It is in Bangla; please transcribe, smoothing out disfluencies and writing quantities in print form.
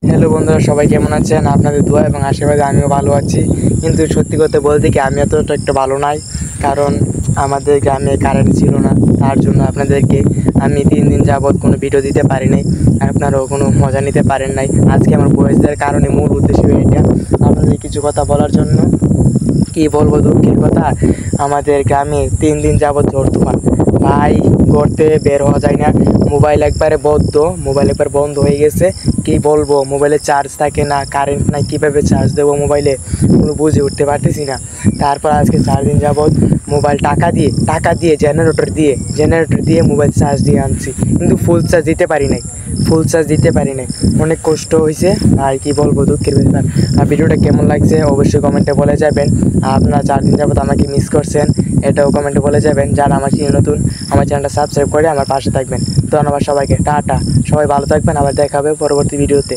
হ্যালো বন্ধুরা, সবাই কেমন আছেন? আপনাদের দোয়া এবং আশীর্বাদে আমিও ভালো আছি। কিন্তু সত্যি কথা বলতে কি আমি এতটা একটু ভালো নাই, কারণ আমাদের গ্রামে কারেন্ট ছিল না। তার জন্য আপনাদেরকে আমি 3 দিন যাবৎ কোনো ভিডিও দিতে পারি নাই, আপনারাও কোনো মজা নিতে পারেন নাই। আজকে আমার ভয়েস দেওয়ার কারণে মূল উদ্দেশ্য এটা, আপনাদের কিছু কথা বলার জন্য। কি বলবো, দুঃখের কথা, আমাদের গ্রামে 3 দিন যাবৎ ঝড় তুফান। ভাই, করতে বের হওয়া যায় না। মোবাইল একবার বন্ধ হয়ে গেছে। কি বলবো, মোবাইলে চার্জ থাকে না, কারেন্ট নাই, কীভাবে চার্জ দেবো মোবাইলে কোনো বুঝে উঠতে পারতেছি না। তারপর আজকে 4 দিন যাবৎ মোবাইল টাকা দিয়ে জেনারেটর দিয়ে মোবাইল চার্জ দিয়ে আনছি, কিন্তু ফুল চার্জ দিতে পারি নাই। অনেক কষ্ট হয়েছে। আর কি বলবো, দুঃখের ব্যাপার। আর ভিডিওটা কেমন লাগছে অবশ্যই কমেন্টে বলে যাবেন। আর আপনারা 4 দিন যাবত আমাকে মিস করছেন, এটাও কমেন্টে বলে যাবেন। যারা আমার চ্যানেল নতুন, আমার চ্যানেলটা সাবস্ক্রাইব করে আমার পাশে থাকবেন। ধন্যবাদ সবাইকে, টাটা। সবাই ভালো থাকবেন, আবার দেখা হবে পরবর্তী ভিডিওতে।